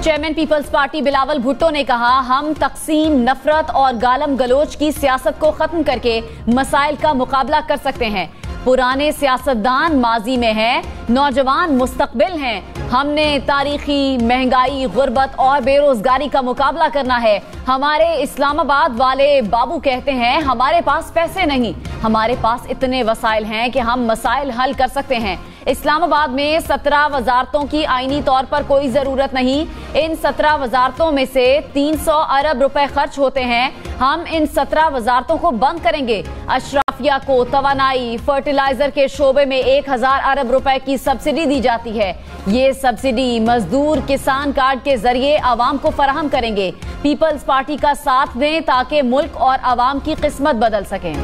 Chairman Peoples Party Bilawal Bhutto ने कहा, हम तकसीम, नफरत और गालम गलोच की सियासत को खत्म करके मसाइल का मुकाबला कर सकते हैं। पुराने सियासतदान माजी में हैं, नौजवान मुस्तकबिल हैं। हमने तारीखी महंगाई, गुर्बत और बेरोजगारी का मुकाबला करना है। हमारे इस्लामाबाद वाले बाबू कहते हैं, हमारे पास पैसे नहीं, हमारे पास इतने वसाइल हैं कि हम मसाइल हल कर सकते हैं। इस्लामाबाद में 17 वजारतों की आईनी तौर पर कोई जरूरत नहीं। इन 17 वजारतों में से 300 अरब रुपए खर्च होते हैं। हम इन 17 वजारतों को बंद करेंगे। अशराफिया को तवानाई, फर्टिलाइजर के शोबे में 1000 अरब रुपए की सब्सिडी दी जाती है। ये सब्सिडी मजदूर किसान कार्ड के जरिए आवाम को फराहम करेंगे। पीपल्स पार्टी का साथ दें ताकि मुल्क और आवाम की किस्मत बदल सकें।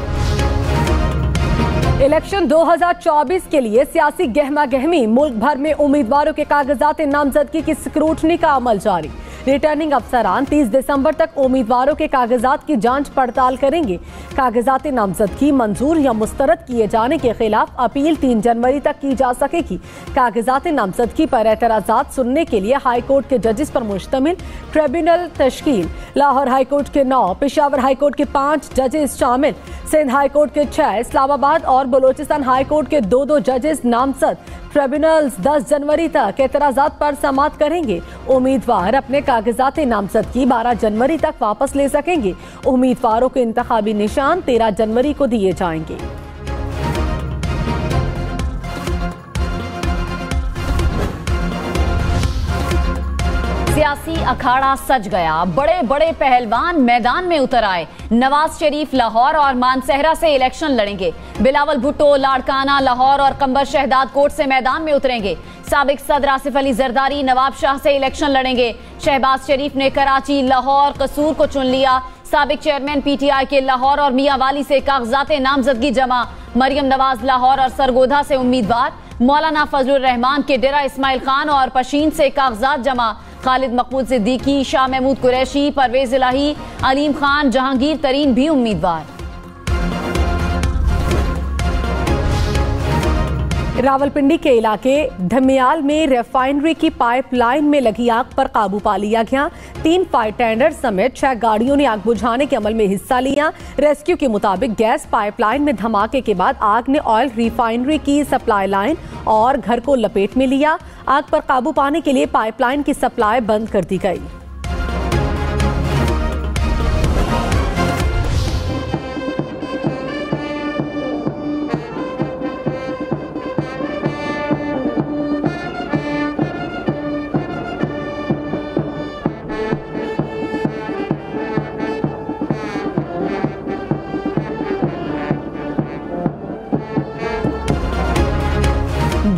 इलेक्शन 2024 के लिए सियासी गहमा गहमी, मुल्क भर में उम्मीदवारों के कागजात नामजदगी की स्क्रूटनी का अमल जारी। रिटर्निंग अफसरान 30 दिसंबर तक उम्मीदवारों के कागजात की जांच पड़ताल करेंगे। कागजात नामजदगी मंजूर या मुस्तरद किए जाने के खिलाफ अपील 3 जनवरी तक की जा सकेगी। कागजात नामजदगी पर एतराजात सुनने के लिए हाईकोर्ट के जजेस पर मुश्तमिल ट्रिब्यूनल तश्कील। लाहौर हाईकोर्ट के 9, पेशावर हाईकोर्ट के 5 जजेस शामिल, सिंध हाईकोर्ट के 6, इस्लामाबाद और बलोचिस्तान हाईकोर्ट के 2 जजेस नामजद। ट्रिब्यूनल्स 10 जनवरी तक एतराजात पर समाअत करेंगे। उम्मीदवार अपने कागजात नामजदगी 12 जनवरी तक वापस ले सकेंगे। उम्मीदवारों के इंतखाबी निशान 13 जनवरी को दिए जाएंगे। सियासी अखाड़ा सज गया। बड़े बड़े पहलवान मैदान में उतर आए। नवाज शरीफ लाहौर और मानसहरा से इलेक्शन लड़ेंगे। बिलावल भुट्टो लाड़काना, लाहौर और कंबर शहदाद कोट से मैदान में उतरेंगे। साबिक सदर आसिफ अली जरदारी नवाब शाह से इलेक्शन लड़ेंगे। शहबाज शरीफ ने कराची, लाहौर, कसूर को चुन लिया। साबिक चेयरमैन पीटीआई के लाहौर और मियांवाली से कागजात नामजदगी जमा। मरियम नवाज लाहौर और सरगोधा से उम्मीदवार। मौलाना फजलुर रहमान के डेरा इस्माइल खान और पशीन से कागजात जमा। खालिद मकबूल सिद्दीकी, शाह महमूद कुरैशी, परवेज इलाही, अलीम खान, जहांगीर तरीन भी उम्मीदवार। रावलपिंडी के इलाके धमियाल में रिफाइनरी की पाइपलाइन में लगी आग पर काबू पा लिया गया। 3 फायर टेंडर समेत 6 गाड़ियों ने आग बुझाने के अमल में हिस्सा लिया। रेस्क्यू के मुताबिक गैस पाइपलाइन में धमाके के बाद आग ने ऑयल रिफाइनरी की सप्लाई लाइन और घर को लपेट में लिया। आग पर काबू पाने के लिए पाइपलाइन की सप्लाई बंद कर दी गई।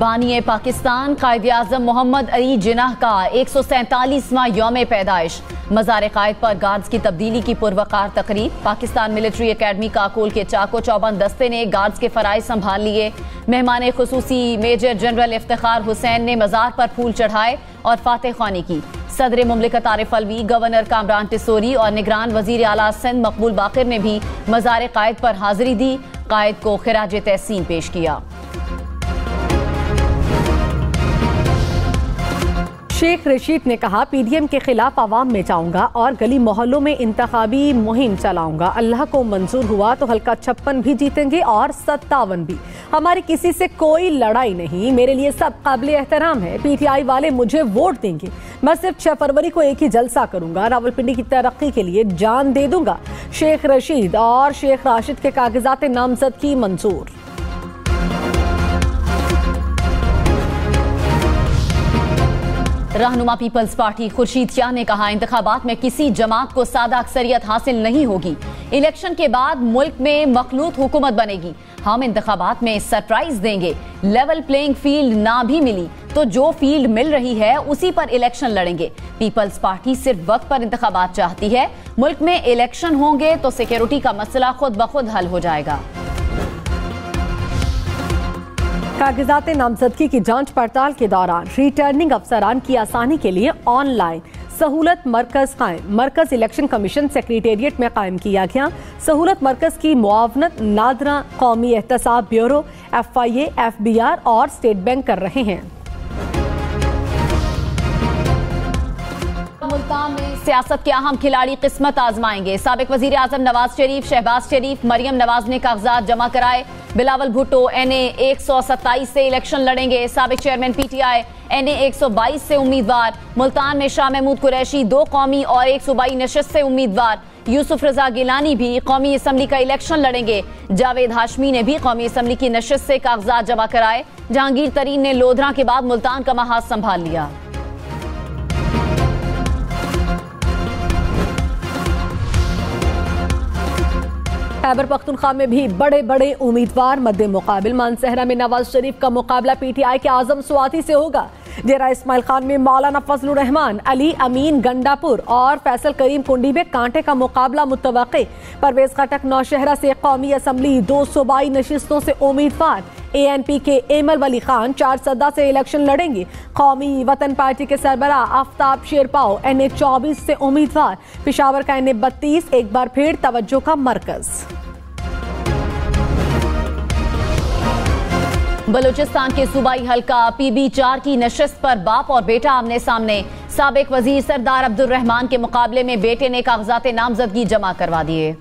बानिए पाकिस्तान कायद-ए-आज़म मोहम्मद अली जिन्नाह का 147वां यौम पैदाइश। मज़ार कायद पर गार्ड्स की तब्दीली की पुरवकार तकरीब। पाकिस्तान मिलिट्री एकेडमी काकोल के चाको चौबंद दस्ते ने गार्ड्स के फराइज संभाल लिए। मेहमान खुसूसी मेजर जनरल इफ्तिखार हुसैन ने मज़ार पर फूल चढ़ाए और फातह ख्वानी की। सदर मुमलिकत आरिफ अलवी, गवर्नर कामरान टिसोरी और निगरान वजीर आला सिंध मकबूल बाकिर ने भी मज़ार कायद पर हाजिरी दी। कायद को खिराज तहसीन पेश किया। शेख रशीद ने कहा, पीडीएम के खिलाफ आवाम में जाऊंगा और गली मोहल्लों में इंतखाबी मुहिम चलाऊंगा। अल्लाह को मंजूर हुआ तो हल्का 56 भी जीतेंगे और 57 भी। हमारी किसी से कोई लड़ाई नहीं, मेरे लिए सब काबिल एहतराम है। पीटीआई वाले मुझे वोट देंगे, मैं सिर्फ 6 फरवरी को एक ही जलसा करूंगा। रावलपिंडी की तरक्की के लिए जान दे दूंगा। शेख रशीद और शेख राशिद के कागजात नामजदगी मंजूर। रहनुमा पीपल्स पार्टी खुर्शीद शाह ने कहा, इंतखाबात में किसी जमात को सादा अक्सरियत हासिल नहीं होगी। इलेक्शन के बाद मुल्क में मखलूत हुकूमत बनेगी। हम इंतखाबात में सरप्राइज देंगे। लेवल प्लेइंग फील्ड ना भी मिली तो जो फील्ड मिल रही है उसी पर इलेक्शन लड़ेंगे। पीपल्स पार्टी सिर्फ वक्त पर इंतखाबात चाहती है। मुल्क में इलेक्शन होंगे तो सिक्योरिटी का मसला खुद ब खुद हल हो जाएगा। कागजात नामजदगी की जांच पड़ताल के दौरान रिटर्निंग अफसरान की आसानी के लिए ऑनलाइन सहूलत मरकज कायम। मरकज इलेक्शन कमीशन सेक्रेटेरिएट में कायम किया गया। सहूलत मरकज की मुआवनत नादरा कौमी एहतसाब ब्यूरो, FIA, FBR और स्टेट बैंक कर रहे हैं। मुल्तान में सियासत के अहम खिलाड़ी किस्मत आजमाएंगे। साबिक वजीर आजम नवाज शरीफ, शहबाज शरीफ, मरियम नवाज ने कागजात जमा कराए। बिलावल भुट्टो NA 127 से इलेक्शन लड़ेंगे। साबिक चेयरमैन PTI NA 122 से उम्मीदवार। मुल्तान में शाह महमूद कुरैशी 2 कौमी और 1 सूबाई नशिस्त से उम्मीदवार। यूसुफ रजा गिलानी भी कौमी असम्बली का इलेक्शन लड़ेंगे। जावेद हाशमी ने भी कौमी असम्बली की नशिस्त से कागजात जमा कराए। जहांगीर तरीन ने लोधरा के बाद मुल्तान का महाज संभाल लिया। खैबर पख्तूनख्वा में भी बड़े बड़े उम्मीदवार मद्दे मुकाबिल। मानसहरा में नवाज शरीफ का मुकाबला PTI के आजम स्वाति से होगा। डेरा इस्माइल खान में मौलाना फजलुर रहमान, अली अमीन गंडापुर और फैसल करीम कुंडी में कांटे का मुकाबला मुतवक्के। परवेज खटक नौशहरा से कौमी असम्बली 2 सूबाई नशिस्तों से उम्मीदवार। ANP के एमल वली खान 4 सद्दा से इलेक्शन लड़ेंगे। कौमी वतन पार्टी के सरबराह आफ्ताब शेरपाओ NA 24 से उम्मीदवार। पेशावर का NA 32 एक बार फिर तवज्जो का मरकज। बलूचिस्तान के सूबाई हल्का PB4 की नशिस्त पर बाप और बेटा आमने सामने। साबिक वजीर सरदार अब्दुल रहमान के मुकाबले में बेटे ने कागजात नामजदगी जमा करवा दिए।